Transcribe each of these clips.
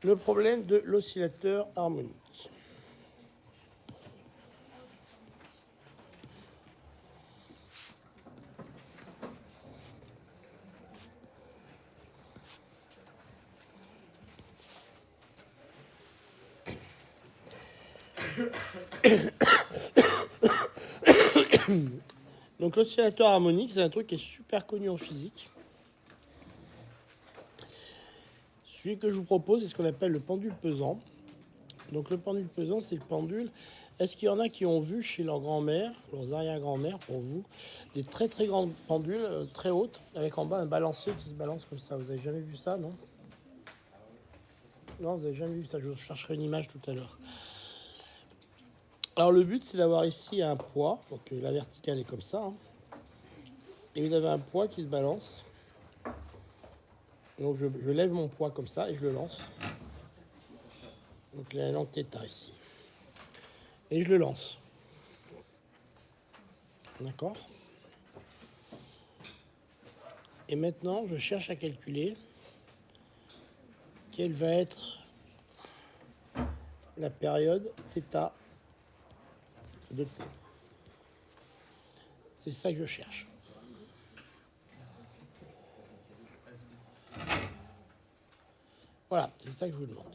le problème de l'oscillateur harmonique. Donc l'oscillateur harmonique, c'est un truc qui est super connu en physique. Celui que je vous propose, c'est ce qu'on appelle le pendule pesant. Donc le pendule pesant, c'est le pendule. Est-ce qu'il y en a qui ont vu chez leur grand-mère, leurs arrière-grand-mères pour vous, des très très grandes pendules, très hautes, avec en bas un balancier qui se balance comme ça? Vous n'avez jamais vu ça, non? Non, vous n'avez jamais vu ça. Je chercherai une image tout à l'heure. Alors le but, c'est d'avoir ici un poids. Donc la verticale est comme ça. Hein. Et vous avez un poids qui se balance. Donc je lève mon poids comme ça et je le lance. Donc il y a l'angle θ ici. Et je le lance. D'accord? Et maintenant, je cherche à calculer quelle va être la période θ de t. C'est ça que je cherche. Voilà, c'est ça que je vous demande.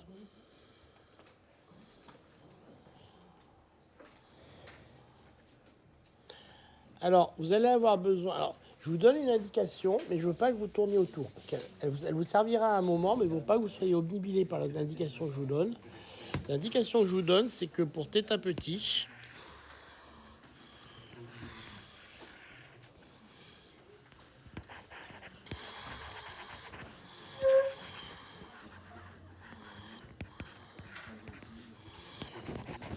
Alors, vous allez avoir besoin... Alors, je vous donne une indication, mais je ne veux pas que vous tourniez autour. Parce qu'elle vous servira à un moment, mais il ne faut pas que vous soyez obnubilé par l'indication que je vous donne. L'indication que je vous donne, c'est que pour θ petit,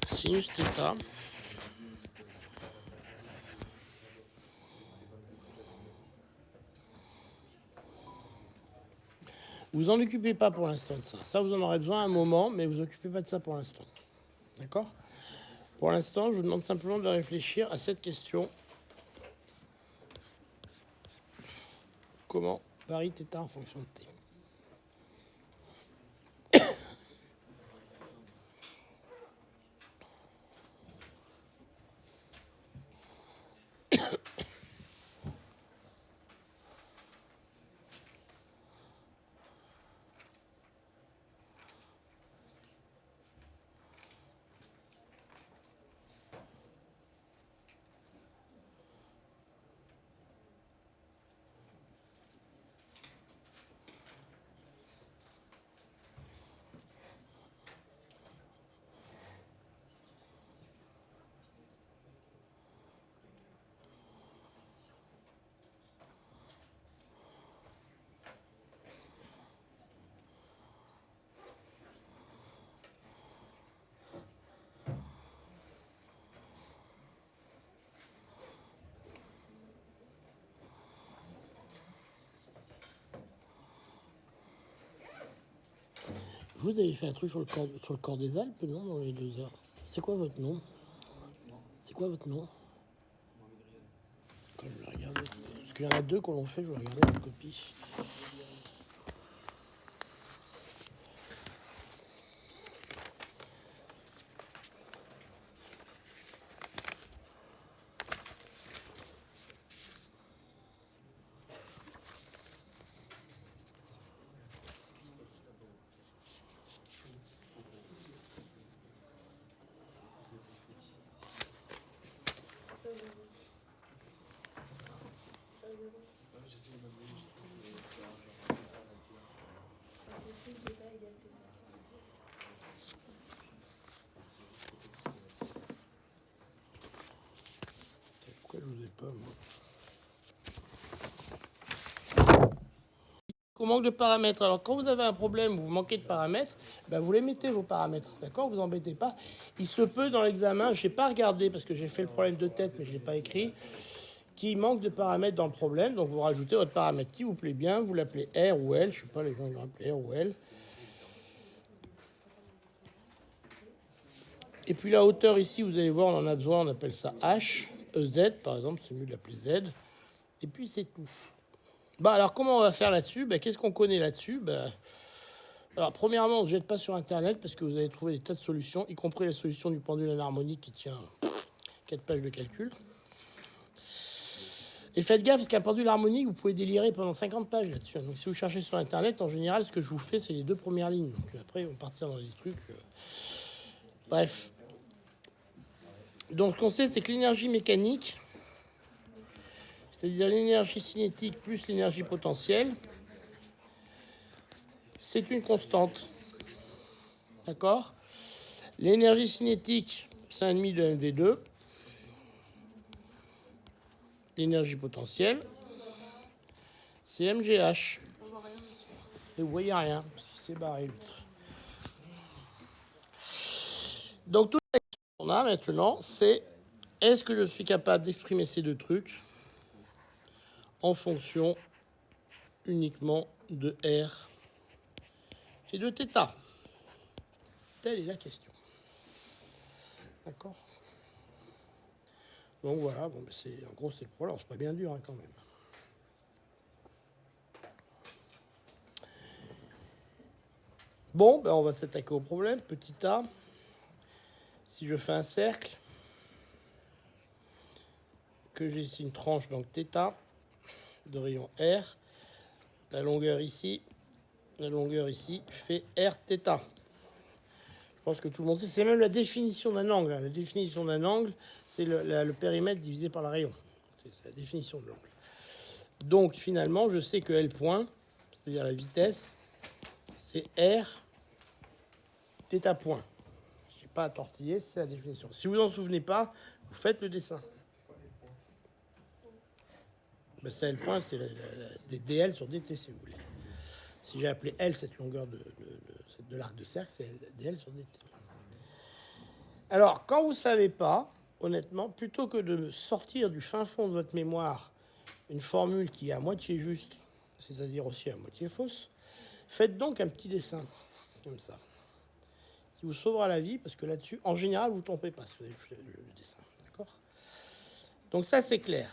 sinus θ, vous en occupez pas pour l'instant de ça. Ça, vous en aurez besoin à un moment, mais vous occupez pas de ça pour l'instant. D'accord? Pour l'instant, je vous demande simplement de réfléchir à cette question. Comment varie θ en fonction de t? Vous avez fait un truc sur le corps des Alpes, non, dans les 2 heures? C'est quoi votre nom? C'est quoi votre nom? Quand je vais regarder, parce qu'il y en a 2 qu'on l'ont fait, je vais regarder la copie. Pourquoi je vous ai pas, moi? Au manque de paramètres. Alors, quand vous avez un problème où vous manquez de paramètres, ben vous les mettez, vos paramètres. D'accord? Vous embêtez pas. Il se peut dans l'examen, je n'ai pas regardé parce que j'ai fait le problème de tête, mais je ne l'ai pas écrit, qu'il manque de paramètres dans le problème. Donc, vous rajoutez votre paramètre qui vous plaît bien. Vous l'appelez R ou L. Je ne sais pas, les gens vont appeler R ou L. Et puis la hauteur ici, vous allez voir, on en a besoin, on appelle ça H, EZ par exemple, c'est mieux de l'appeler Z. Et puis c'est tout. Bah alors comment on va faire là-dessus? Qu'est-ce qu'on connaît là-dessus? Alors, premièrement, on ne jette pas sur Internet parce que vous allez trouver des tas de solutions, y compris la solution du pendule anharmonique qui tient 4 pages de calcul. Et faites gaffe, parce qu'un pendule harmonique, vous pouvez délirer pendant 50 pages là-dessus. Donc, si vous cherchez sur Internet, en général, ce que je vous fais, c'est les 2 premières lignes. Donc, après, on va partir dans des trucs. Bref. Donc, ce qu'on sait, c'est que l'énergie mécanique, c'est-à-dire l'énergie cinétique plus l'énergie potentielle, c'est une constante. D'accord? L'énergie cinétique, c'est 1,5 de mv2. L'énergie potentielle, c'est mgh. Et vous voyez rien, parce qu'il s'est barré l'autre. Donc, toute la question qu'on a maintenant, c'est est-ce que je suis capable d'exprimer ces deux trucs en fonction uniquement de R et de θ? Telle est la question. D'accord? Donc voilà, bon, en gros c'est le problème, c'est pas bien dur hein, quand même. Bon, ben on va s'attaquer au problème. Petit a, si je fais un cercle, que j'ai ici une tranche, donc θ, de rayon R, la longueur ici fait Rθ. Je pense que tout le monde sait, c'est même la définition d'un angle. La définition d'un angle, c'est le périmètre divisé par le rayon. C'est la définition de l'angle. Donc finalement, je sais que L point, c'est-à-dire la vitesse, c'est R θ point. Je n'ai pas à tortiller, c'est la définition. Si vous n'en souvenez pas, vous faites le dessin. Ben, c'est L point, c'est des dl sur dt, si vous voulez. Si j'ai appelé L cette longueur de l'arc de cercle, c'est dl sur dt. Alors, quand vous ne savez pas, honnêtement, plutôt que de sortir du fin fond de votre mémoire une formule qui est à moitié juste, c'est-à-dire aussi à moitié fausse, faites donc un petit dessin, comme ça, qui vous sauvera la vie, parce que là-dessus, en général, vous ne trompez pas si vous avez fait le dessin. D'accord? Donc ça, c'est clair.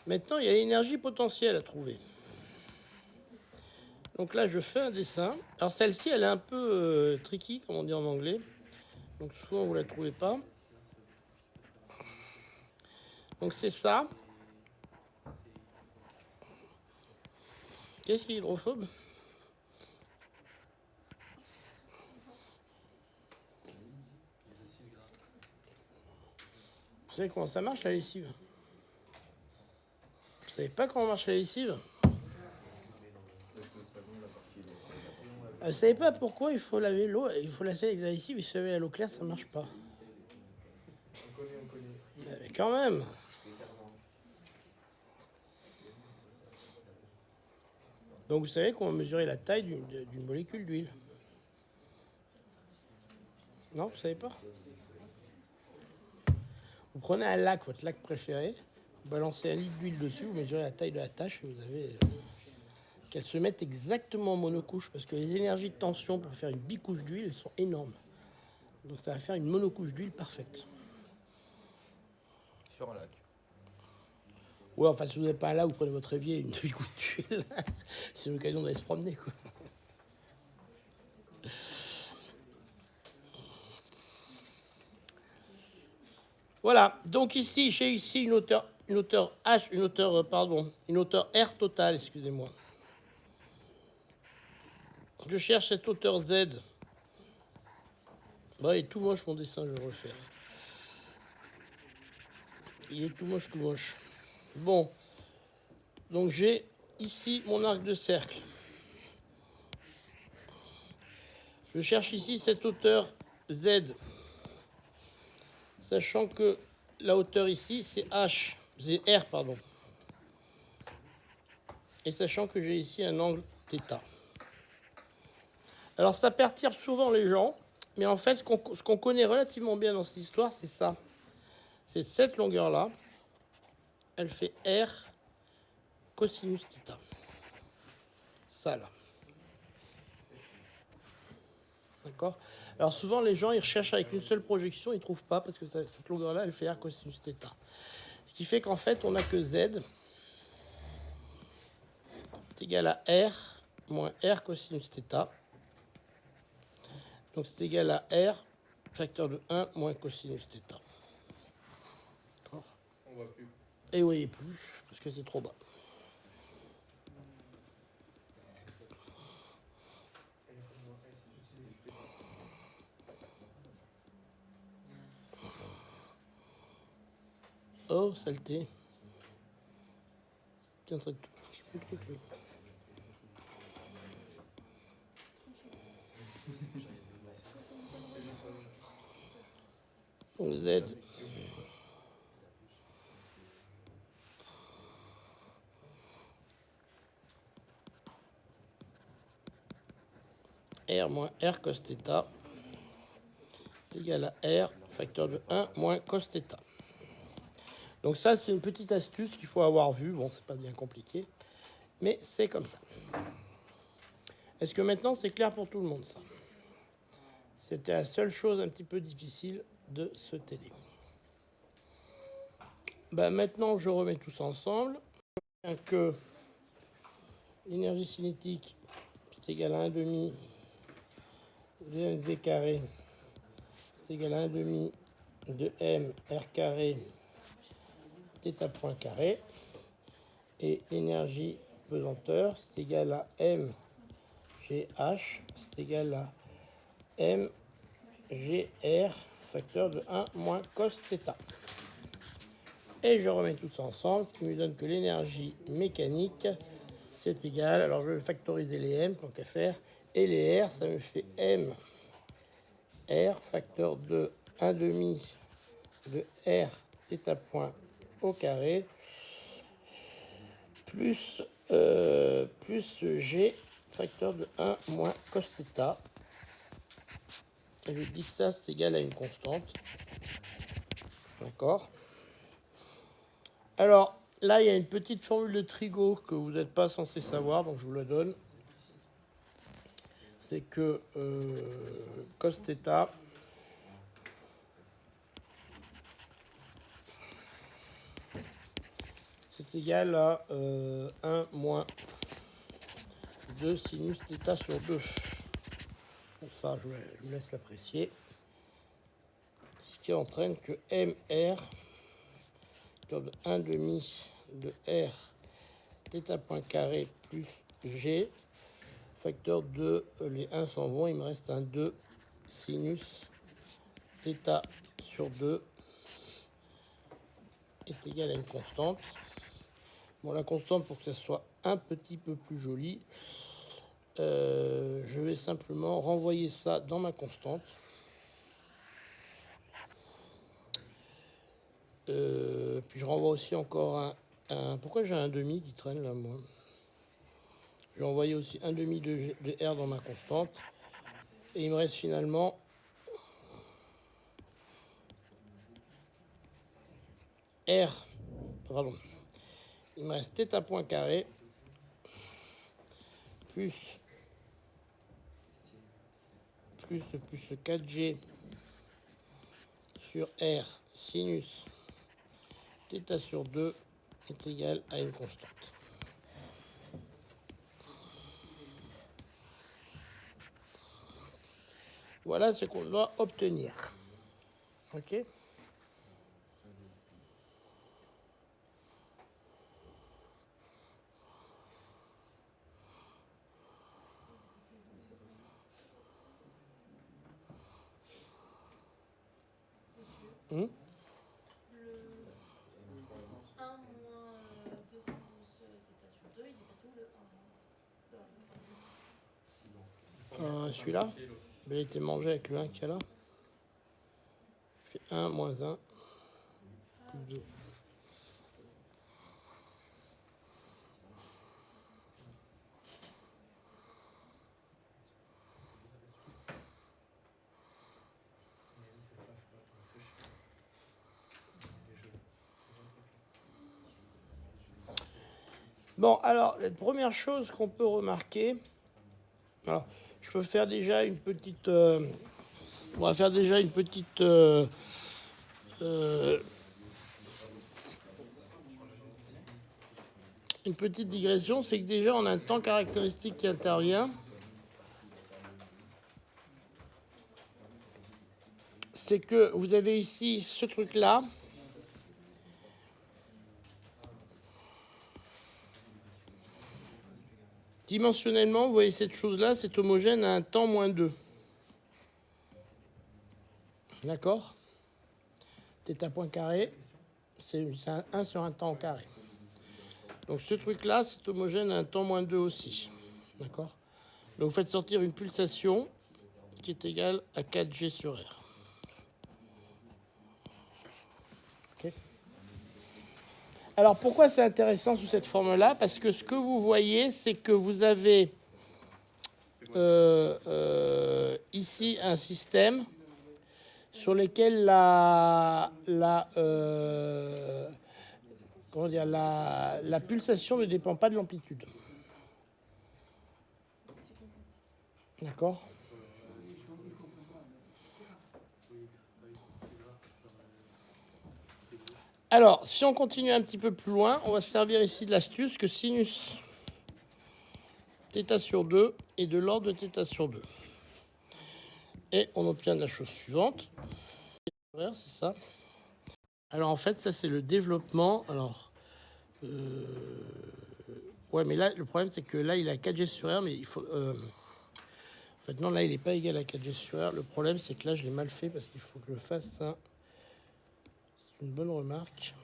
Maintenant, il y a l'énergie potentielle à trouver. Donc là, je fais un dessin. Alors celle-ci, elle est un peu tricky, comme on dit en anglais. Donc souvent, vous ne la trouvez pas. Donc c'est ça. Qu'est-ce qui est hydrophobe? Vous savez comment ça marche la lessive? Vous savez pas comment marche la lessive? Vous savez pas pourquoi il faut laver l'eau, il faut lasser avec la lessive, il se laver à l'eau claire, ça marche pas. Mais quand même. Donc vous savez qu'on va mesurer la taille d'une molécule d'huile. Non, vous savez pas? Vous prenez un lac, votre lac préféré, vous balancez un litre d'huile dessus, vous mesurez la taille de la tache et vous avez qu'elle se mette exactement en monocouche, parce que les énergies de tension pour faire une bicouche d'huile, elles sont énormes. Donc ça va faire une monocouche d'huile parfaite. Sur un lac. Ouais, enfin, si vous n'avez pas là, vous prenez votre évier et une bicouche d'huile. C'est l'occasion d'aller se promener, quoi. Voilà, donc ici, j'ai ici une hauteur R totale, excusez-moi. Je cherche cette hauteur Z. Bah, il est tout moche mon dessin, je vais le refaire. Il est tout moche. Bon, donc j'ai ici mon arc de cercle. Je cherche ici cette hauteur Z. Sachant que la hauteur ici, c'est R, pardon. Et sachant que j'ai ici un angle θ. Alors ça perturbe souvent les gens, mais en fait, ce qu'on connaît relativement bien dans cette histoire, c'est ça. C'est cette longueur-là, elle fait R cosinus θ. Ça, là. D'accord? Alors souvent, les gens, ils recherchent avec une seule projection, ils ne trouvent pas, parce que cette longueur-là, elle fait R cosinus θ. Ce qui fait qu'en fait, on n'a que Z est égal à R moins R cosinus θ. Donc c'est égal à R facteur de 1 moins cosinus θ. D'accord. On voit plus. Et oui, plus, parce que c'est trop bas. Oh, saleté. Tiens, ça tout. Donc Z. R moins R cos θ est égal à R facteur de 1 moins cos θ. Donc ça, c'est une petite astuce qu'il faut avoir vue. Bon, c'est pas bien compliqué, mais c'est comme ça. Est-ce que maintenant, c'est clair pour tout le monde, ça? C'était la seule chose un petit peu difficile de ce télé. Maintenant, je remets tout ça ensemble. Que l'énergie cinétique est égale à 1 demi de mz carré, c'est égal à 1 demi de m r carré θ point carré, et l'énergie pesanteur c'est égal à m gh, c'est égal à m gr facteur de 1 moins cos θ. Et je remets tout ça ensemble, ce qui me donne que l'énergie mécanique c'est égal, alors je vais factoriser les m tant qu'à faire, et les r, ça me fait m r facteur de 1 demi de r θ point au carré plus g facteur de 1 moins cos θ. Et je dis que ça c'est égal à une constante. D'accord. Alors là il y a une petite formule de Trigo que vous n'êtes pas censé savoir, donc je vous la donne. C'est que cos θ c'est égal à 1 moins 2 sinus θ sur 2. Bon, ça, je vous laisse l'apprécier. Ce qui entraîne que MR, de 1 demi de R, θ point carré plus G, facteur de, les 1 s'en vont, il me reste un 2 sinus θ sur 2 est égal à une constante. Bon, la constante, pour que ça soit un petit peu plus joli, je vais simplement renvoyer ça dans ma constante. Puis je renvoie aussi encore un... Pourquoi j'ai un demi qui traîne là, moi? Je vais envoyer aussi un demi de R dans ma constante. Et il me reste finalement... R... Pardon. Il me reste θ point carré plus 4G sur R sinus θ sur 2 est égal à une constante. Voilà ce qu'on doit obtenir. OK? Le 1 moins 2 sinus θ sur 2, il est passé où le 1 Celui-là, il a été mangé avec le 1 qu'il y a là. Fait 1 moins 1 plus 2. Bon, alors, la première chose qu'on peut remarquer, alors, je peux faire déjà une petite... on va faire déjà une petite... une petite digression, c'est que déjà on a un temps caractéristique qui intervient. C'est que vous avez ici ce truc-là. Dimensionnellement, vous voyez cette chose-là, c'est homogène à un temps moins 2. D'accord? Θ point carré, c'est un 1 sur un temps au carré. Donc ce truc-là, c'est homogène à un temps moins 2 aussi. D'accord? Donc vous faites sortir une pulsation qui est égale à 4G sur R. Okay. Alors pourquoi c'est intéressant sous cette forme-là? Parce que ce que vous voyez, c'est que vous avez ici un système sur lequel la pulsation ne dépend pas de l'amplitude. D'accord? Alors, si on continue un petit peu plus loin, on va se servir ici de l'astuce que sinus θ sur 2 est de l'ordre de θ sur 2. Et on obtient la chose suivante. C'est ça. Alors, en fait, ça, c'est le développement. Alors, ouais, mais là, le problème, c'est que là, il est à 4G sur R, mais il faut... En fait, non, là, il n'est pas égal à 4G sur R. Le problème, c'est que là, je l'ai mal fait parce qu'il faut que je fasse ça. C'est une bonne remarque.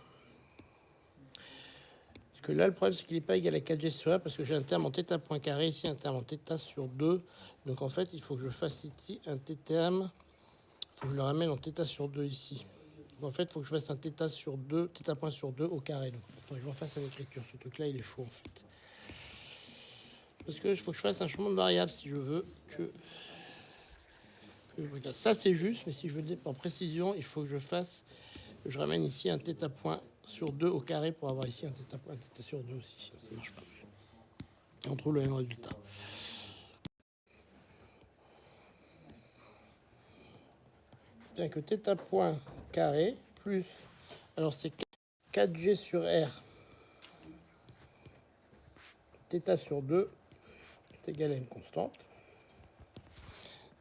Parce que là, le problème, c'est qu'il n'est pas égal à 4G sur R parce que j'ai un terme en θ point carré, ici, un terme en θ sur 2. Donc, en fait, il faut que je fasse ici un terme. Il faut que je le ramène en θ sur 2 ici. Donc, en fait, il faut que je fasse un θ sur 2, θ point sur 2 au carré. Donc, il faut que je refasse l'écriture. Ce truc-là, il est faux, en fait. Parce que il faut que je fasse un changement de variable si je veux que ça, c'est juste, mais si je veux dire en précision, il faut que je ramène ici un θ point sur 2 au carré pour avoir ici un θ point, un θ sur 2 aussi, sinon ça ne marche pas. Et on trouve le même résultat. Bien que θ point carré plus, alors c'est 4G sur R, θ sur 2 est égal à une constante.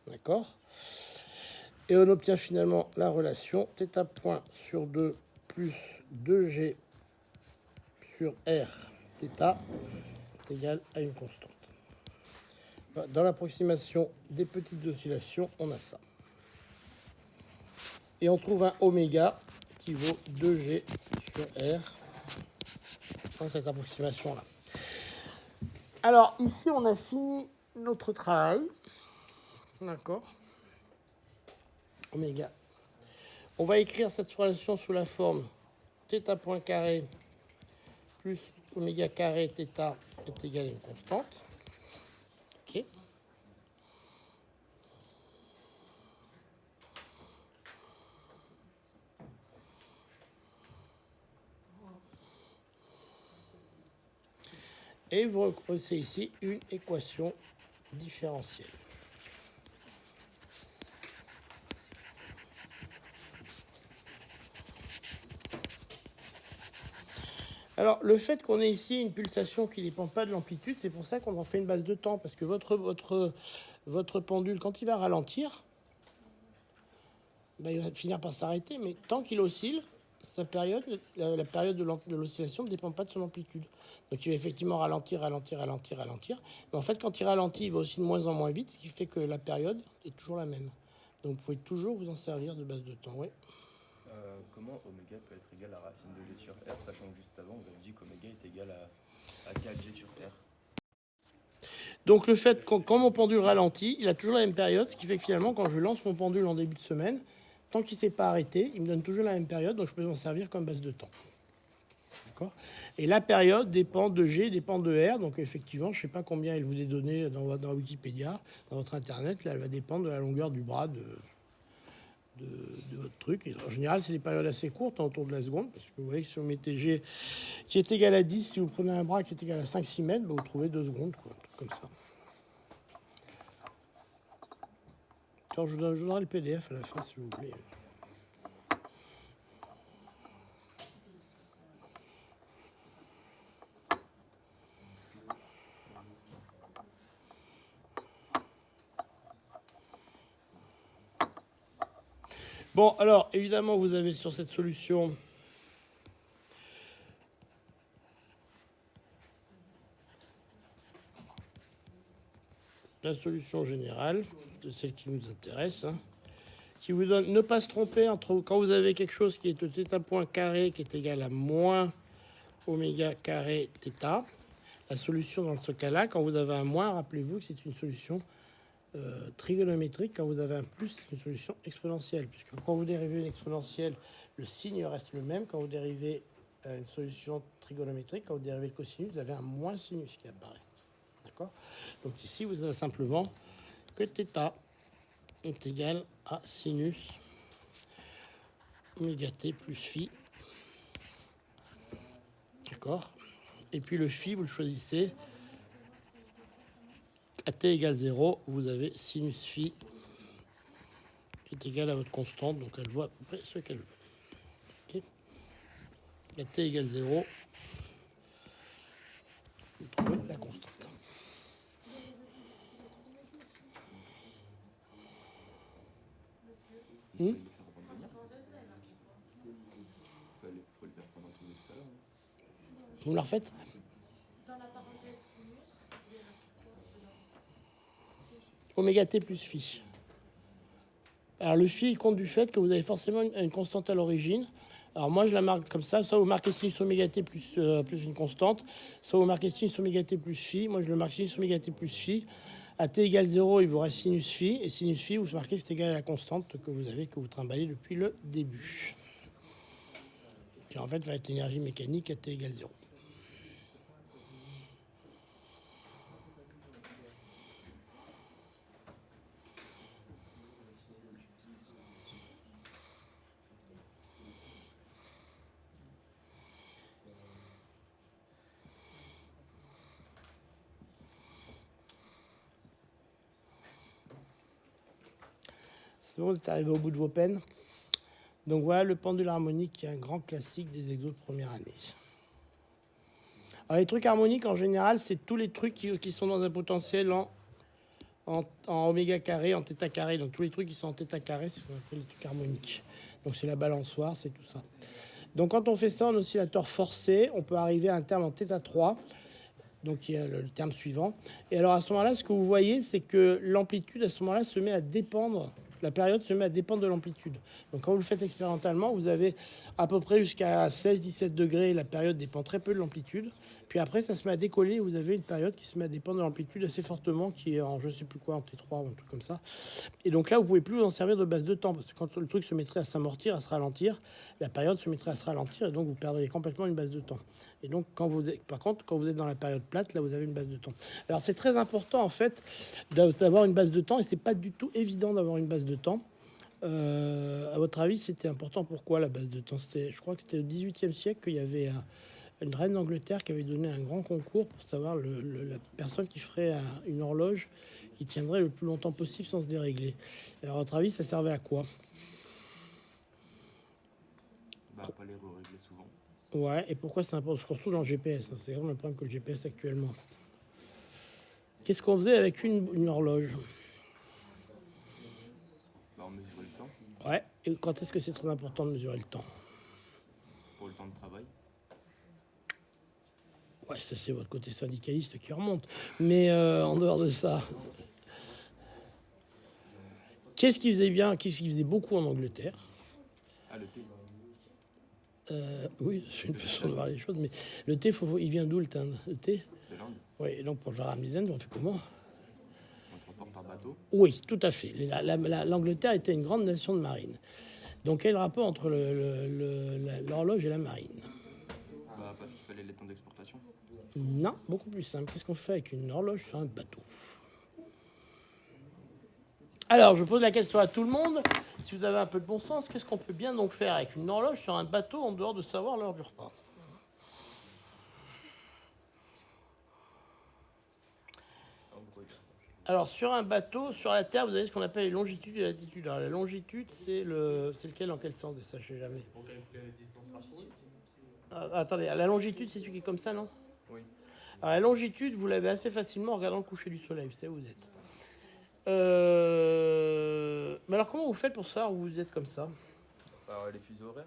D'accord? Et on obtient finalement la relation θ point sur 2 plus 2G sur R θ est égal à une constante. Dans l'approximation des petites oscillations, on a ça. Et on trouve un oméga qui vaut 2G sur R dans cette approximation-là. Alors, ici, on a fini notre travail. D'accord? Oméga. On va écrire cette relation sous la forme θ point carré plus oméga carré θ est égal à une constante. OK. Et vous reconnaissez ici une équation différentielle. Alors, le fait qu'on ait ici une pulsation qui ne dépend pas de l'amplitude, c'est pour ça qu'on en fait une base de temps. Parce que votre pendule, quand il va ralentir, ben, il va finir par s'arrêter. Mais tant qu'il oscille, sa période, la période de l'oscillation ne dépend pas de son amplitude. Donc, il va effectivement ralentir. Mais en fait, quand il ralentit, il va aussi de moins en moins vite, ce qui fait que la période est toujours la même. Donc, vous pouvez toujours vous en servir de base de temps. Oui. Comment oméga peut être égal à racine de G sur R, sachant que juste avant, vous avez dit qu'oméga est égal à 4G sur R. Donc le fait que quand mon pendule ralentit, il a toujours la même période, ce qui fait que finalement, quand je lance mon pendule en début de semaine, tant qu'il ne s'est pas arrêté, il me donne toujours la même période, donc je peux m'en servir comme base de temps. D'accord ? Et la période dépend de G, dépend de R, donc effectivement, je ne sais pas combien il vous est donné dans Wikipédia, dans votre Internet, là, elle va dépendre de la longueur du bras de votre truc. Et en général, c'est des périodes assez courtes, autour de la seconde, parce que vous voyez que si vous mettez G qui est égal à 10, si vous prenez un bras qui est égal à 5-6 mètres, vous trouvez 2 secondes, quoi, un truc comme ça. Alors, je vous donnerai le PDF à la fin, si vous voulez. Bon, alors, évidemment, vous avez sur cette solution la solution générale, de celle qui nous intéresse, hein, qui vous donne ne pas se tromper entre quand vous avez quelque chose qui est de θ point carré qui est égal à moins oméga carré θ. La solution dans ce cas-là, quand vous avez un moins, rappelez-vous que c'est une solution trigonométrique. Quand vous avez un plus, c'est une solution exponentielle. Puisque quand vous dérivez une exponentielle, le signe reste le même. Quand vous dérivez une solution trigonométrique, quand vous dérivez le cosinus, vous avez un moins sinus qui apparaît. D'accord ? Donc ici, vous avez simplement que θ est égal à sinus oméga t plus phi. D'accord ? Et puis le phi, vous le choisissez. À t égale 0, vous avez sinus phi qui est égal à votre constante. Donc elle voit à peu près ce qu'elle veut. Okay. À t égale 0, vous trouvez la constante. Faut les faire prendre un truc de tout à l'heure. Vous me la refaites ? Dans la parenthèse sinus, il y a Oméga t plus phi. Alors le phi il compte du fait que vous avez forcément une constante à l'origine. Alors moi je la marque comme ça, soit vous marquez sinus oméga t plus une constante, soit vous marquez sinus oméga t plus phi. Moi je le marque sinus oméga t plus phi. À t égale 0, il vous reste sinus phi. Et sinus phi, vous marquez c'est égal à la constante que vous avez, que vous trimballez depuis le début. Qui en fait va être l'énergie mécanique à t égale 0. C'est bon, vous êtes arrivé au bout de vos peines. Donc voilà le pendule harmonique qui est un grand classique des exos de première année. Alors les trucs harmoniques en général, c'est tous les trucs qui sont dans un potentiel en oméga carré, en θ carré. Donc tous les trucs qui sont en θ carré, c'est ce qu'on appelle les trucs harmoniques. Donc c'est la balançoire, c'est tout ça. Donc quand on fait ça en oscillateur forcé, on peut arriver à un terme en θ3. Donc il y a le terme suivant. Et alors à ce moment-là, ce que vous voyez, c'est que l'amplitude à ce moment-là se met à dépendre. La période se met à dépendre de l'amplitude. Donc quand vous le faites expérimentalement, vous avez à peu près jusqu'à 16-17 degrés, la période dépend très peu de l'amplitude. Puis après, ça se met à décoller, vous avez une période qui se met à dépendre de l'amplitude assez fortement, qui est en je sais plus quoi, en T3 ou un truc comme ça. Et donc là, vous pouvez plus vous en servir de base de temps, parce que quand le truc se mettrait à s'amortir, à se ralentir, la période se mettrait à se ralentir, et donc vous perdriez complètement une base de temps. Et donc, par contre, quand vous êtes dans la période plate, là, vous avez une base de temps. Alors c'est très important, en fait, d'avoir une base de temps, et c'est pas du tout évident d'avoir une base de temps. À votre avis, c'était important. Pourquoi la base de temps? Je crois que c'était au XVIIIe siècle qu'il y avait une reine d'Angleterre qui avait donné un grand concours pour savoir la personne qui ferait une horloge qui tiendrait le plus longtemps possible sans se dérégler. Alors à votre avis, ça servait à quoi? Bah, pas les régler souvent. Ouais, et pourquoi c'est important? Je retrouve dans le GPS, hein, c'est vraiment le problème que le GPS actuellement. Qu'est-ce qu'on faisait avec une horloge? Bah, on mesurait le temps. Ouais, et quand est-ce que c'est très important de mesurer le temps? Pour le temps de travail. Ouais, ça c'est votre côté syndicaliste qui remonte. Mais en dehors de ça, qu'est-ce qui faisait bien, qu'est-ce qui faisait beaucoup en Angleterre? Ah, le thé. Oui, c'est une façon de voir les choses, mais le thé, il vient d'où le thé? Le thé? De l'Inde. Oui, et donc pour le Varamiden, on fait comment? On transporte par bateau. Oui, tout à fait. L'Angleterre était une grande nation de marine. Donc quel rapport entre l'horloge et la marine? Bah, parce qu'il fallait les temps d'exportation. Non, beaucoup plus simple. Qu'est-ce qu'on fait avec une horloge sur un bateau? Alors, je pose la question à tout le monde. Si vous avez un peu de bon sens, qu'est-ce qu'on peut bien donc faire avec une horloge sur un bateau en dehors de savoir l'heure du repas? Alors, sur un bateau, sur la Terre, vous avez ce qu'on appelle les longitudes et les latitudes. Alors, la longitude, c'est lequel dans quel sens? Ça, je sais jamais. Pour calculer les distances parcourue. Attendez, la longitude, c'est celui qui est comme ça, non? Oui. Alors, la longitude, vous l'avez assez facilement en regardant le coucher du soleil. Vous savez où vous êtes. Mais alors, comment vous faites pour savoir où vous êtes comme ça? les fuseaux horaires.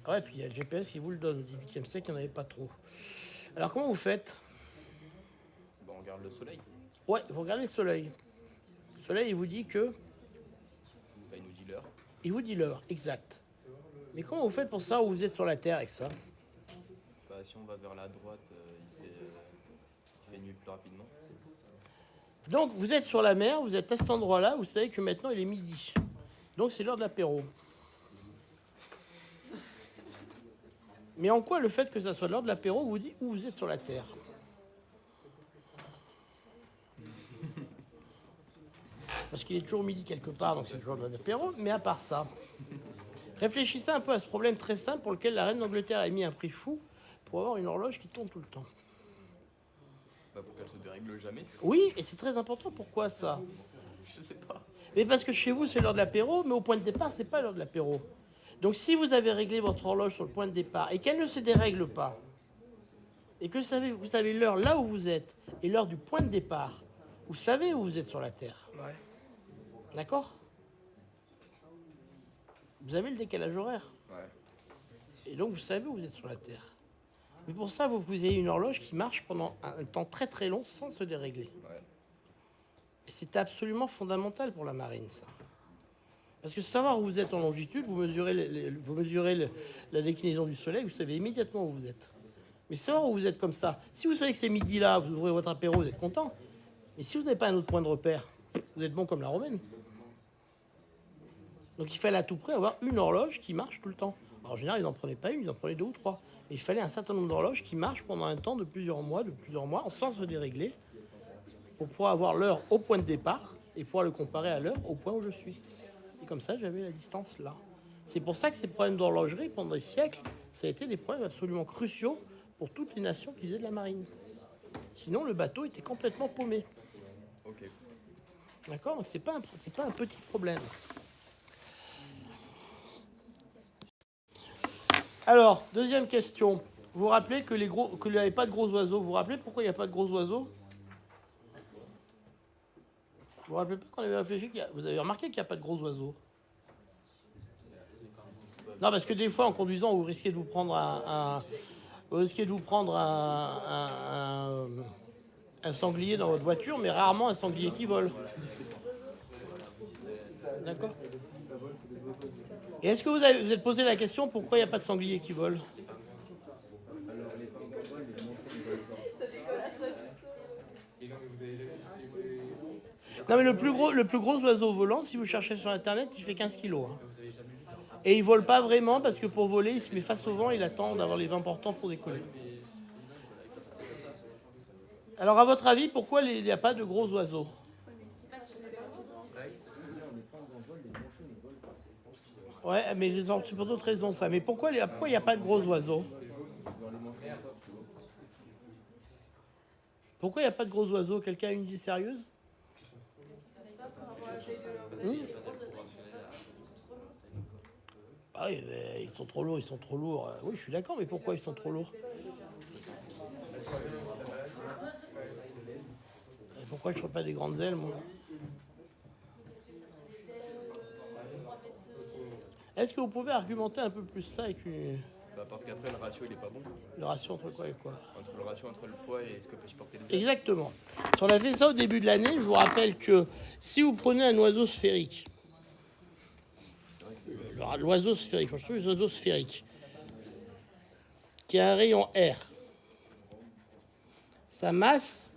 Ouais, puis il y a le GPS qui vous le donne. Au 18e siècle, il n'y en avait pas trop. Alors, comment vous faites? Bon, on regarde le soleil. Ouais, vous regardez le soleil. Le soleil, il vous dit que... Bah, il nous dit l'heure. Il vous dit l'heure, exact. Mais comment vous faites pour ça où vous êtes sur la Terre avec ça? Bah, si on va vers la droite, il fait nuit plus rapidement. Donc, vous êtes sur la mer, vous êtes à cet endroit-là, vous savez que maintenant, il est midi. Donc, c'est l'heure de l'apéro. Mais en quoi le fait que ça soit l'heure de l'apéro vous dit où vous êtes sur la Terre? Parce qu'il est toujours midi quelque part, donc c'est l'heure de l'apéro. Mais à part ça, réfléchissez un peu à ce problème très simple pour lequel la reine d'Angleterre a mis un prix fou pour avoir une horloge qui tourne tout le temps. Bah, pour qu'elle se dérègle jamais. Oui, et c'est très important. Pourquoi ça? Je sais pas. Mais parce que chez vous, c'est l'heure de l'apéro, mais au point de départ, c'est pas l'heure de l'apéro. Donc si vous avez réglé votre horloge sur le point de départ et qu'elle ne se dérègle pas, et que vous savez l'heure là où vous êtes et l'heure du point de départ, vous savez où vous êtes sur la Terre. Ouais. D'accord? Vous avez le décalage horaire. Ouais. Et donc vous savez où vous êtes sur la Terre. Mais pour ça, vous avez une horloge qui marche pendant un temps très très long sans se dérégler. Ouais. Et c'est absolument fondamental pour la marine, ça. Parce que savoir où vous êtes en longitude, vous mesurez, la déclinaison du soleil, vous savez immédiatement où vous êtes. Mais savoir où vous êtes comme ça, si vous savez que c'est midi là, vous ouvrez votre apéro, vous êtes content. Mais si vous n'avez pas un autre point de repère, vous êtes bon comme la romaine. Donc il fallait à tout prix avoir une horloge qui marche tout le temps. Alors, en général, ils n'en prenaient pas une, ils en prenaient 2 ou 3. Mais il fallait un certain nombre d'horloges qui marchent pendant un temps de plusieurs mois, sans se dérégler, pour pouvoir avoir l'heure au point de départ et pouvoir le comparer à l'heure au point où je suis. Et comme ça, j'avais la distance là. C'est pour ça que ces problèmes d'horlogerie, pendant des siècles, ça a été des problèmes absolument cruciaux pour toutes les nations qui faisaient de la marine. Sinon, le bateau était complètement paumé. Ok. D'accord? Donc, c'est pas un petit problème. Alors, deuxième question. Vous vous rappelez qu'il n'y avait pas de gros oiseaux. Vous vous rappelez pourquoi il n'y a pas de gros oiseaux? Vous vous rappelez pas qu'on avait réfléchi vous avez remarqué qu'il n'y a pas de gros oiseaux? Non, parce que des fois, en conduisant, vous risquez de vous prendre un sanglier dans votre voiture, mais rarement un sanglier qui vole. D'accord? Et est-ce que vous êtes posé la question pourquoi il n'y a pas de sanglier qui vole? Non, mais le plus gros oiseau volant, si vous cherchez sur Internet, il fait 15 kilos. Hein. Et il vole pas vraiment parce que pour voler, il se met face au vent, il attend d'avoir les vents portants pour décoller. Alors, à votre avis, pourquoi il n'y a pas de gros oiseaux? Ouais, mais c'est pour d'autres raisons, ça. Mais pourquoi il n'y a pas de gros oiseaux? Pourquoi il n'y a pas de gros oiseaux? Quelqu'un a une idée sérieuse? Ah oui, ils sont trop lourds. Oui, je suis d'accord, mais pourquoi ils sont trop lourds? Et pourquoi je ne ferais pas des grandes ailes, moi? Est-ce que vous pouvez argumenter un peu plus ça avec Bah, parce qu'après, le ratio, il est pas bon. le ratio entre quoi et quoi? Le ratio entre le poids et ce que peut supporter les ailes. Exactement. Si on a fait ça au début de l'année, je vous rappelle que si vous prenez un oiseau sphérique, l'oiseau sphérique, je trouve les oiseaux sphériques, qui a un rayon R, sa masse,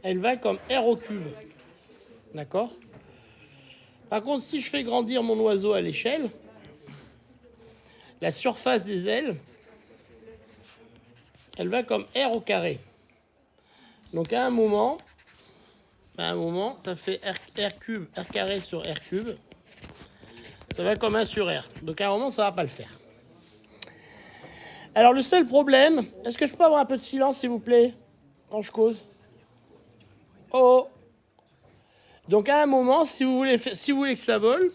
elle va comme R au cube. D'accord? Par contre, si je fais grandir mon oiseau à l'échelle, la surface des ailes, elle va comme R au carré. Donc à un moment, ça fait R cube, R carré sur R cube. Ça va comme 1 sur R. Donc à un moment, ça ne va pas le faire. Alors le seul problème, est-ce que je peux avoir un peu de silence, s'il vous plaît, quand je cause? Oh. Donc à un moment, si vous voulez que ça vole,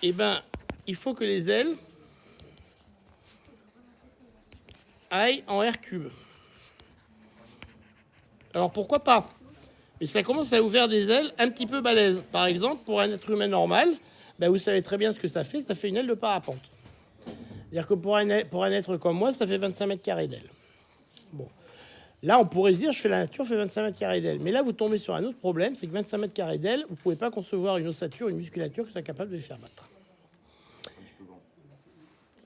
eh ben, il faut que les ailes aillent en R cube. Alors pourquoi pas? Mais ça commence à ouvrir des ailes un petit peu balèzes. Par exemple, pour un être humain normal, ben vous savez très bien ce que ça fait une aile de parapente. C'est-à-dire que pour un être comme moi, ça fait 25 mètres carrés d'aile. Bon. Là, on pourrait se dire, je fais la nature, fait 25 mètres carrés d'aile. Mais là, vous tombez sur un autre problème, c'est que 25 mètres carrés d'aile, vous ne pouvez pas concevoir une ossature, une musculature qui soit capable de les faire battre.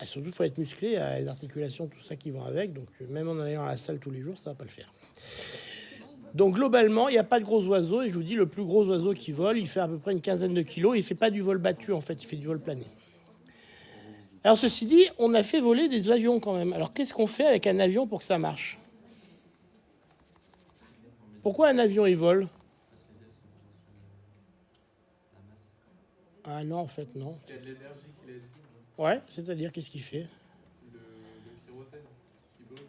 Et surtout, il faut être musclé, les articulations, tout ça qui vont avec. Donc, même en allant à la salle tous les jours, ça ne va pas le faire. Donc, globalement, il n'y a pas de gros oiseaux. Et je vous dis, le plus gros oiseau qui vole, il fait à peu près une quinzaine de kilos. Il ne fait pas du vol battu, en fait, il fait du vol plané. Alors, ceci dit, on a fait voler des avions quand même. Alors, qu'est-ce qu'on fait avec un avion pour que ça marche? Pourquoi un avion, il vole? Ah non, en fait, non. Il y a de l'énergie qu'il a dit. Ouais, c'est-à-dire, qu'est-ce qu'il fait? Le kérosène qui brûle.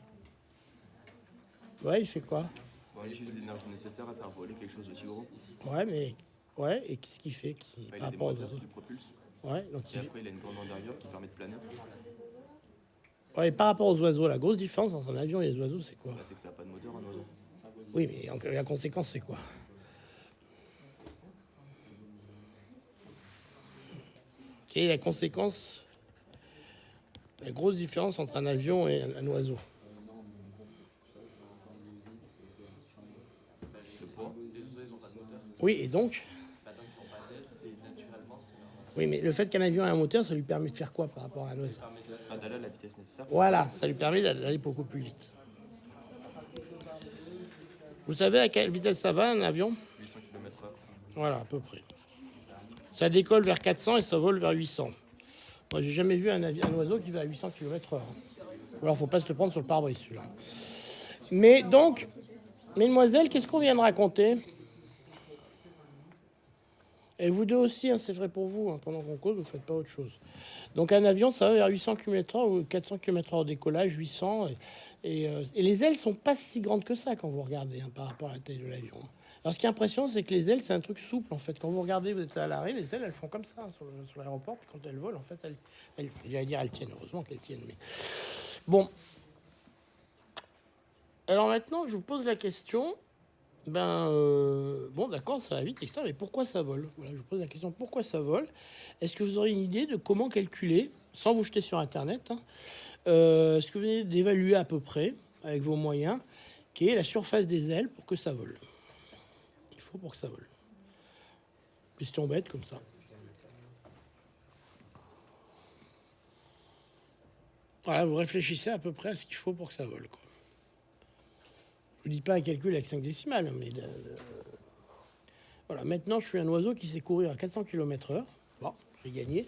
Ouais, il fait quoi? Bon, il utilise l'énergie nécessaire à faire voler quelque chose d'aussi gros. Ouais, mais... Ouais, et qu'est-ce qu'il fait Bah, il par a des rapport aux moteurs oiseaux? qui le propulsent. Ouais, donc Et après, il a une grande envergure qui permet de planer. ouais, et par rapport aux oiseaux, la grosse différence entre un avion et les oiseaux, c'est quoi? Bah, c'est que ça n'a pas de moteur, un oiseau. Oui, mais la conséquence, c'est quoi? Quelle est la conséquence? La grosse différence entre un avion et un oiseau? Le poids. Oui, et donc? Oui, mais le fait qu'un avion ait un moteur, ça lui permet de faire quoi par rapport à un oiseau? Bah, d'aller à la vitesse nécessaire. Voilà, ça lui permet d'aller beaucoup plus vite. Vous savez à quelle vitesse ça va, un avion? 800 km/h. Voilà, à peu près. Ça décolle vers 400 et ça vole vers 800. Moi, j'ai jamais vu un oiseau qui va à 800 km/h. Ou alors, faut pas se le prendre sur le pare-brise, celui-là. Mais donc, mesdemoiselles, qu'est-ce qu'on vient de raconter? Et vous deux aussi, hein, c'est vrai pour vous. Hein, pendant qu'on cause, vous ne faites pas autre chose. Donc, un avion, ça va vers 800 km/h ou 400 km/h au décollage, 800. Et les ailes sont pas si grandes que ça quand vous regardez hein, par rapport à la taille de l'avion. Alors, ce qui est impressionnant, c'est que les ailes, c'est un truc souple, en fait. Quand vous regardez, vous êtes à l'arrêt, les ailes, elles font comme ça hein, sur l'aéroport. Puis quand elles volent, en fait, j'allais dire, elles tiennent. Heureusement qu'elles tiennent. Mais bon. Alors maintenant, je vous pose la question. Bon, d'accord, ça va vite, etc. Mais pourquoi ça vole? Voilà, je vous pose la question, pourquoi ça vole? Est-ce que vous aurez une idée de comment calculer, sans vous jeter sur Internet, hein, est-ce que vous venez d'évaluer à peu près, avec vos moyens, quelle est la surface des ailes pour que ça vole? Il faut pour que ça vole. Question bête comme ça. Voilà, vous réfléchissez à peu près à ce qu'il faut pour que ça vole, quoi. Je ne vous dis pas un calcul avec 5 décimales, mais voilà. Maintenant, je suis un oiseau qui sait courir à 400 km/h. Bon, j'ai gagné.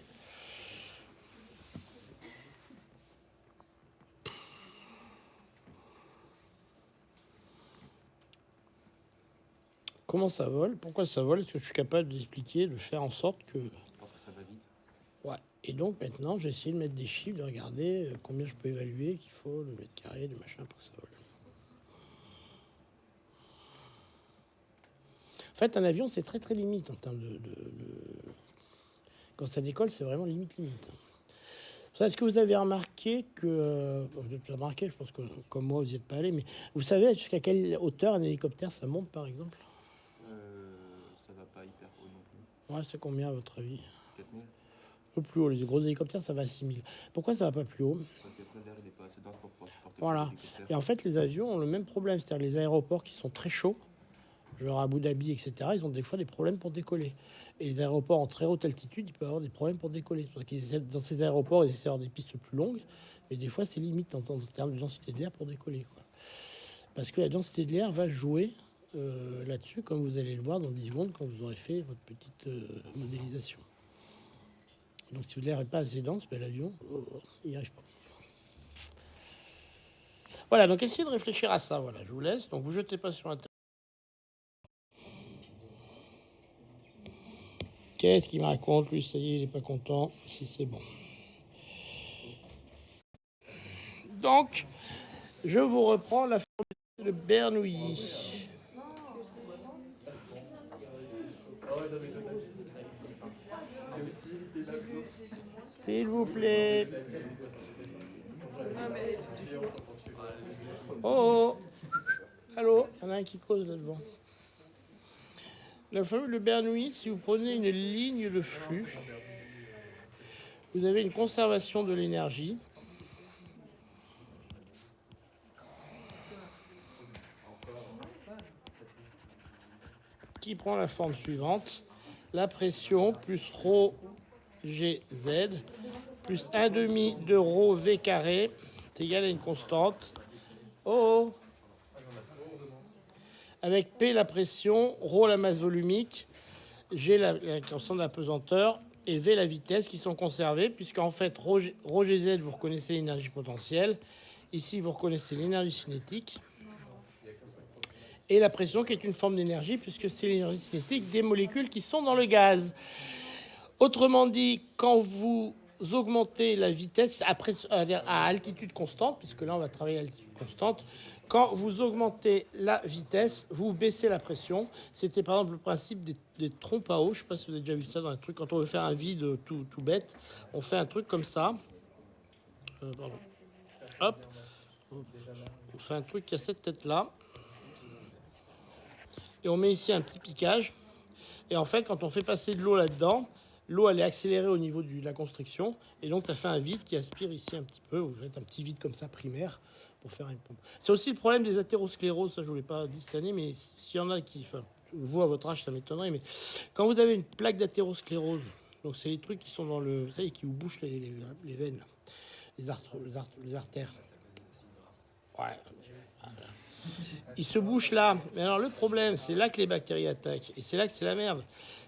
Comment ça vole? Pourquoi ça vole? Est-ce que je suis capable d'expliquer, de faire en sorte que... Parce que ça va vite. Ouais. Et donc, maintenant, j'ai essayé de mettre des chiffres, de regarder combien je peux évaluer qu'il faut, le mètre carré, le machin, pour que ça vole. En fait, un avion, c'est très très limite en termes de... Quand ça décolle, c'est vraiment limite. Est-ce que vous avez remarqué que... Bon, vous avez remarqué, je pense que comme moi, vous n'y êtes pas allé, mais vous savez jusqu'à quelle hauteur un hélicoptère, ça monte, par exemple? Ça va pas hyper haut non plus. Ouais, c'est combien, à votre avis? 4000. Un peu plus haut. Les gros hélicoptères, ça va à 6000. Pourquoi ça va pas plus haut? Parce qu'après, l'air, il n'est pas assez dense pour pouvoir supporter Voilà. l'hélicoptère. Et en fait, les avions ont le même problème. C'est-à-dire les aéroports qui sont très chauds, genre Abu Dhabi, etc., ils ont des fois des problèmes pour décoller. Et les aéroports en très haute altitude, ils peuvent avoir des problèmes pour décoller. Parce qu'ils dans ces aéroports, ils essaient d'avoir des pistes plus longues, mais des fois, c'est limite en termes de densité de l'air pour décoller, quoi. Parce que la densité de l'air va jouer là-dessus, comme vous allez le voir dans 10 secondes quand vous aurez fait votre petite modélisation. Donc, si l'air n'est pas assez dense, ben, l'avion, il n'y arrive pas. Voilà, donc essayez de réfléchir à ça. Voilà, je vous laisse. Donc, vous jetez pas sur Internet. Qu'est-ce qu'il me raconte? Lui, ça y est, il n'est pas content. Si c'est bon. Donc, je vous reprends la formule de Bernoulli. S'il vous plaît. Oh, Allô, il y en a un qui cause là devant. La formule de Bernoulli, si vous prenez une ligne de flux, vous avez une conservation de l'énergie. Qui prend la forme suivante. La pression plus ρ GZ plus 1 demi de ρ V carré est égal à une constante. Oh, oh. Avec P la pression, ρ la masse volumique, G la constante de la pesanteur et V la vitesse qui sont conservées, puisqu'en fait ρ GZ vous reconnaissez l'énergie potentielle, ici vous reconnaissez l'énergie cinétique, et la pression qui est une forme d'énergie, puisque c'est l'énergie cinétique des molécules qui sont dans le gaz. Autrement dit, quand vous augmentez la vitesse à altitude constante, puisque là on va travailler à altitude constante, quand vous augmentez la vitesse, vous baissez la pression. C'était par exemple le principe des trompes à eau. Je ne sais pas si vous avez déjà vu ça dans un truc. Quand on veut faire un vide tout bête, on fait un truc comme ça. Hop. On fait un truc qui a cette tête-là. Et on met ici un petit piquage. Et en fait, quand on fait passer de l'eau là-dedans, l'eau elle est accélérée au niveau de la constriction. Et donc ça fait un vide qui aspire ici un petit peu. Vous faites un petit vide comme ça primaire pour faire une pompe. C'est aussi le problème des athéroscléroses. Ça je ne vous l'ai pas dit cette année, mais s'il y en a qui... Enfin, vous à votre âge ça m'étonnerait, mais quand vous avez une plaque d'athérosclérose, donc c'est les trucs qui sont dans le... Vous savez, qui vous bouchent les veines, là, les artères. Ouais. Il se bouche là. Mais alors le problème, c'est là que les bactéries attaquent. Et c'est là que c'est la merde.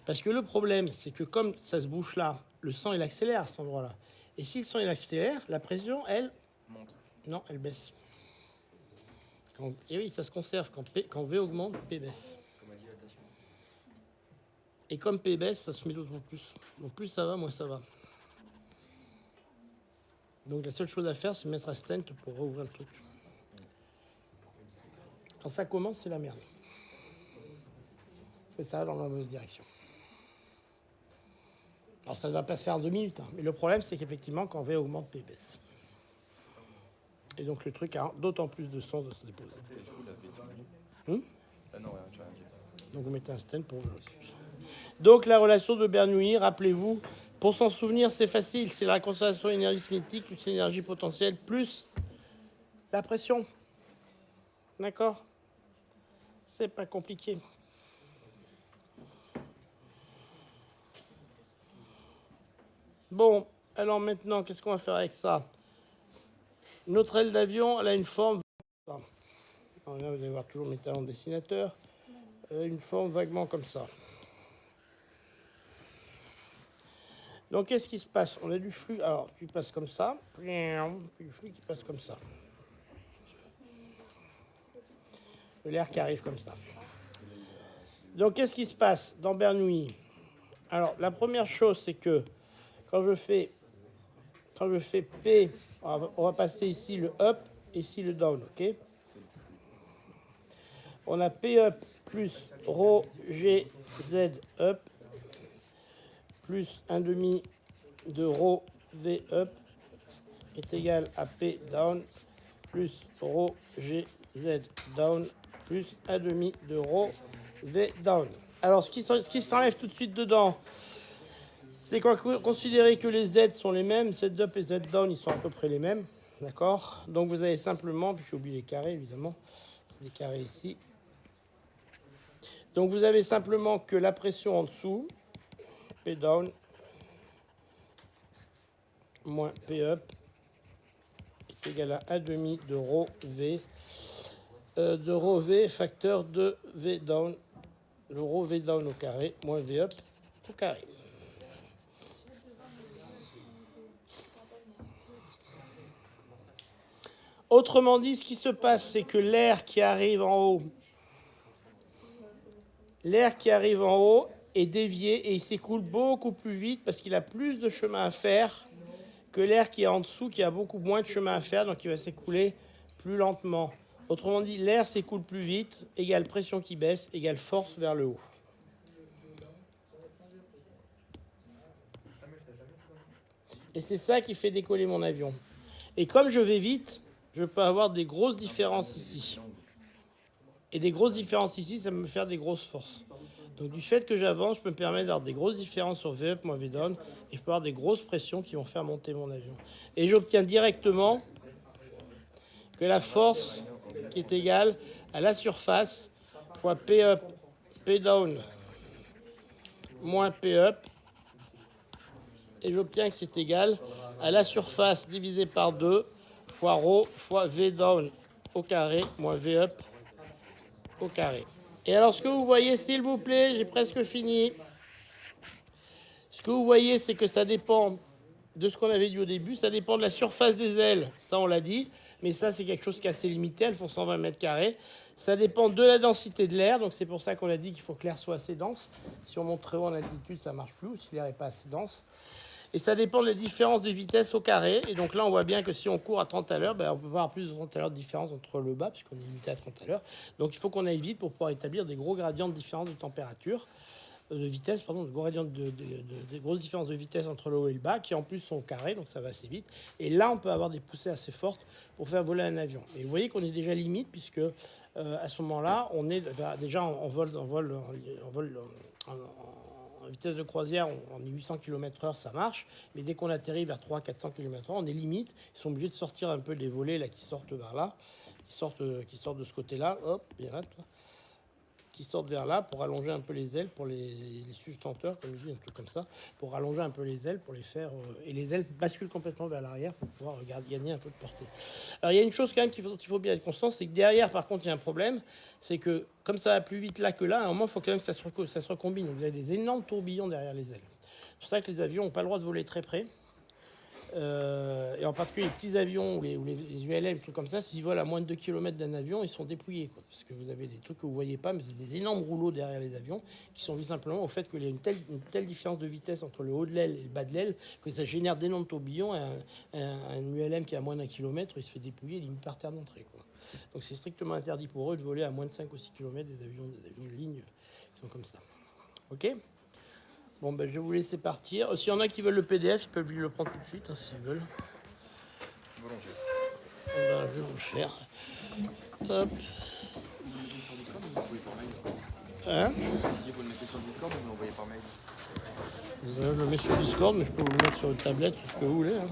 Parce que le problème, c'est que comme ça se bouche là, le sang, il accélère à cet endroit-là. Et si le sang, il accélère, la pression, elle... Monte. Non, elle baisse. Et oui, ça se conserve. Quand V augmente, P baisse. Comme la dilatation. Et comme P baisse, ça se met d'autant plus. Donc plus ça va, moins ça va. Donc la seule chose à faire, c'est mettre un stent pour rouvrir le truc. Quand ça commence, c'est la merde. Parce que ça va dans la mauvaise direction. Alors ça ne va pas se faire en 2 minutes, hein. Mais le problème, c'est qu'effectivement, quand V augmente, P baisse. Et donc le truc a d'autant plus de sens de se déposer. Et du coup, la V diminue. Ah non, rien, tu rien dit. Donc vous mettez un stent pour... Donc la relation de Bernoulli, rappelez-vous, pour s'en souvenir, c'est facile. C'est la conservation d'énergie cinétique plus l'énergie potentielle plus la pression. D'accord? C'est pas compliqué. Bon, alors maintenant, qu'est-ce qu'on va faire avec ça? Notre aile d'avion, elle a une forme... Alors là, vous allez voir toujours mes talents de dessinateur. Elle a une forme vaguement comme ça. Donc, qu'est-ce qui se passe? On a du flux, alors, qui passe comme ça, puis du flux qui passe comme ça. De l'air qui arrive comme ça. Donc, qu'est-ce qui se passe dans Bernoulli? Alors, la première chose, c'est que quand je fais P, on va passer ici le up et ici le down, ok? On a P up plus ρ G Z up plus 1 demi de ρ V up est égal à P down plus ρ G Z down plus 1 demi de ρ V down. Alors, ce qui s'enlève tout de suite dedans, c'est qu'on va considérer que les Z sont les mêmes. Z up et Z down, ils sont à peu près les mêmes. D'accord? Donc, vous avez simplement, puis j'ai oublié les carrés, évidemment. Les carrés ici. Donc, vous avez simplement que la pression en dessous, P down, moins P up, est égal à 1 demi de ρ V. De ρ V facteur de V down. Le ρ V down au carré, moins V up au carré. Autrement dit, ce qui se passe, c'est que l'air qui arrive en haut, est dévié et il s'écoule beaucoup plus vite parce qu'il a plus de chemin à faire que l'air qui est en dessous, qui a beaucoup moins de chemin à faire, donc il va s'écouler plus lentement. Autrement dit, l'air s'écoule plus vite, égale pression qui baisse, égale force vers le haut. Et c'est ça qui fait décoller mon avion. Et comme je vais vite, je peux avoir des grosses différences ici. Et des grosses différences ici, ça me fait des grosses forces. Donc du fait que j'avance, je peux me permettre d'avoir des grosses différences sur V-up, moins V-down, et je peux avoir des grosses pressions qui vont faire monter mon avion. Et j'obtiens directement que la force qui est égale à la surface fois P-up, P-down, moins P-up, et j'obtiens que c'est égal à la surface divisée par 2 fois ρ fois V-down au carré moins V-up au carré. Et alors ce que vous voyez, s'il vous plaît, j'ai presque fini. Ce que vous voyez, c'est que ça dépend de ce qu'on avait dit au début, ça dépend de la surface des ailes, ça on l'a dit, mais ça c'est quelque chose qui est assez limité, elles font 120 mètres carrés. Ça dépend de la densité de l'air, donc c'est pour ça qu'on a dit qu'il faut que l'air soit assez dense. Si on monte très haut en altitude, ça marche plus, ou si l'air n'est pas assez dense. Et ça dépend de la différence de vitesse au carré. Et donc là, on voit bien que si on court à 30 à l'heure, ben, on peut pas avoir plus de 30 à l'heure de différence entre le bas, puisqu'on est limité à 30 à l'heure. Donc il faut qu'on aille vite pour pouvoir établir des gros gradients de différence de température, de vitesse, pardon, de grosses différences de vitesse entre le haut et le bas, qui en plus sont au carré, donc ça va assez vite. Et là, on peut avoir des poussées assez fortes pour faire voler un avion. Et vous voyez qu'on est déjà limite, puisque à ce moment-là, on est déjà en vitesse de croisière, en 800 km/h, ça marche. Mais dès qu'on atterrit vers 300-400 km/h, on est limite. Ils sont obligés de sortir un peu des volets là, qui sortent vers là, qui sortent de ce côté-là. Hop, bien là, toi. Qui sortent vers là pour allonger un peu les ailes, pour les sustenteurs, comme je dis, un truc comme ça, pour allonger un peu les ailes, pour les faire... et les ailes basculent complètement vers l'arrière pour pouvoir gagner un peu de portée. Alors, il y a une chose quand même qu'il faut bien être constant, c'est que derrière, par contre, il y a un problème, c'est que comme ça va plus vite là que là, à un moment, il faut quand même que ça se recombine. Vous avez des énormes tourbillons derrière les ailes. C'est pour ça que les avions n'ont pas le droit de voler très près. Et en particulier les petits avions ou les ULM, trucs comme ça, s'ils volent à moins de 2 km d'un avion, ils sont dépouillés, quoi, parce que vous avez des trucs que vous voyez pas, mais c'est des énormes rouleaux derrière les avions qui sont dus simplement au fait qu'il y a une telle différence de vitesse entre le haut de l'aile et le bas de l'aile que ça génère d'énormes tourbillons. Un ULM qui est à moins d'1 kilomètre, il se fait dépouiller limite par terre d'entrée, quoi. Donc c'est strictement interdit pour eux de voler à moins de 5 ou 6 km des avions de ligne qui sont comme ça. Ok ? Bon, ben, je vais vous laisser partir. S'il y en a qui veulent le PDF, ils peuvent le prendre tout de suite, hein, s'ils veulent. Volontiers. Ben, je vais vous le faire. Hop. Vous le mettez sur Discord ou vous l'envoyez par mail? Hein? Vous le mettez sur Discord ou vous l'envoyez par mail? Je le mets sur Discord, mais je peux vous le mettre sur une tablette, tout ce que vous voulez. Hein.